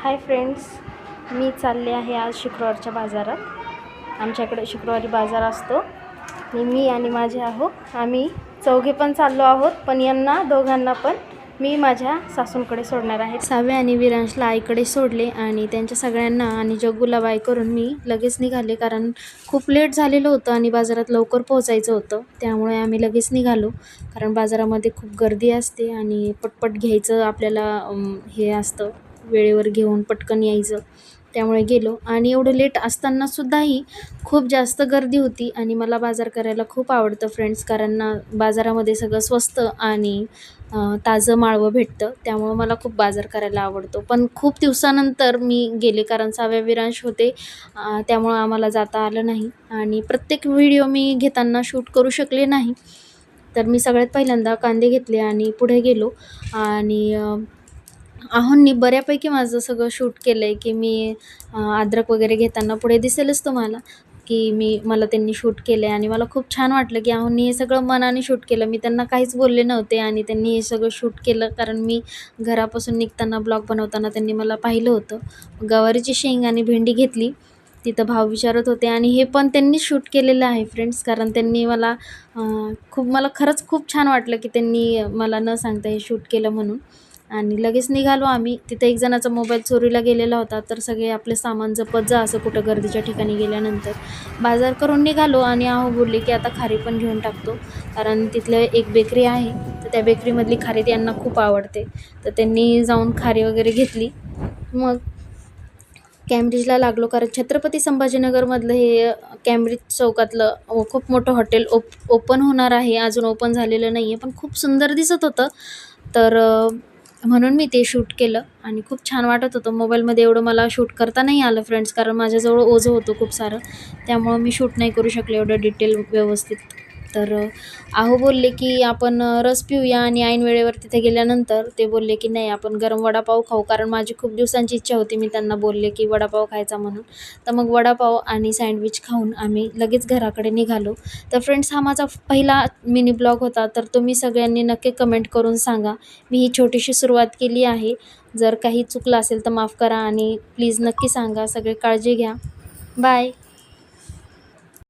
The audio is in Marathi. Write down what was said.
हाय फ्रेंड्स, मी चालले आहे आज शुक्रवारच्या बाजारात. आमच्याकडे शुक्रवारी बाजार असतो. मी आणि माझे आम्ही चौघे पण चाललो आहोत, पण यांना दोघांना पण मी माझ्या सासूंकडे सोडणार आहे. सावे आणि विरांशला आईकडे सोडले आणि त्यांच्या सगळ्यांना आणि जग्गूला बाय करून मी लगेच निघाले, कारण खूप लेट झालेलं होतं आणि बाजारात लवकर पोहोचायचं होतं. त्यामुळे आम्ही लगेच निघालो, कारण बाजारामध्ये खूप गर्दी असते आणि पटपट घ्यायचं आपल्याला हे असतं, वेळेवर घेऊन पटकन यायचं. त्यामुळे गेलो आणि एवढं लेट असतानासुद्धाही खूप जास्त गर्दी होती. आणि मला बाजार करायला खूप आवडतं फ्रेंड्स, कारण ना बाजारामध्ये सगळं स्वस्त आणि ताजं माळवं भेटतं. त्यामुळं मला खूप बाजार करायला आवडतो. पण खूप दिवसानंतर मी गेले, कारण साव्या विरांश होते, त्यामुळं आम्हाला जाता आलं नाही आणि प्रत्येक व्हिडिओ मी घेताना शूट करू शकले नाही. तर मी सगळ्यात पहिल्यांदा कांदे घेतले आणि पुढे गेलो आणि आहोंनी बऱ्यापैकी माझं सगळं शूट केलं आहे, की मी अद्रक वगैरे घेताना पुढे दिसेलच तुम्हाला, की मला त्यांनी शूट केलं आहे आणि मला खूप छान वाटलं, की आहोंनी हे सगळं मनाने शूट केलं. मी त्यांना काहीच बोलले नव्हते आणि त्यांनी हे सगळं शूट केलं, कारण मी घरापासून निघताना ब्लॉग बनवताना त्यांनी मला पाहिलं होतं. गवारीची शेंग आणि भेंडी घेतली. तिथं भाव विचारत होते आणि हे पण त्यांनी शूट केलेलं आहे फ्रेंड्स, कारण त्यांनी मला मला खरंच खूप छान वाटलं, की त्यांनी मला न सांगता हे शूट केलं म्हणून. आणि लगेच निघालो आम्ही. तिथे एक जणाचा मोबाईल चोरीला गेलेला होता, तर सगळे आपले सामान जपत जा असं कुठं गर्दीच्या ठिकाणी गेल्यानंतर. बाजार करून निघालो आणि आहो बोलले, की आता खारी पण घेऊन टाकतो, कारण तिथलं एक बेकरी आहे, तर त्या बेकरीमधली खारी त्यांना खूप आवडते. तर त्यांनी जाऊन खारी वगैरे घेतली. मग कॅम्ब्रिजला लागलो, कारण छत्रपती संभाजीनगरमधलं हे कॅम्ब्रिज चौकातलं खूप मोठं हॉटेल ओपन होणार आहे. अजून ओपन झालेलं नाही आहे, पण खूप सुंदर दिसत होतं. तर म्हणून मी ते शूट केलं आणि खूप छान वाटत होतं. मोबाईलमध्ये एवढं मला शूट करता नाही आलं फ्रेंड्स, कारण माझ्याजवळ ओझं होतं खूप सारं, त्यामुळं मी शूट नाही करू शकले एवढं डिटेल व्यवस्थित. तर आहो बोलले, की आपण रस पिऊया, आणि ऐन वेळेवर तिथे गेल्यानंतर ते बोलले, की नाही आपण गरम वडापाव खाऊ, कारण माझी खूप दिवसांची इच्छा होती. मी त्यांना बोलले, की वडापाव खायचा म्हणून. तर मग वडापाव आणि सँडविच खाऊन आम्ही लगेच घराकडे निघालो. तर फ्रेंड्स, हा माझा पहिला मिनी ब्लॉग होता, तर तुम्ही सगळ्यांनी नक्की कमेंट करून सांगा. मी ही छोटीशी सुरुवात केली आहे. जर काही चुकलं असेल तर माफ करा आणि प्लीज नक्की सांगा. सगळे काळजी घ्या. बाय.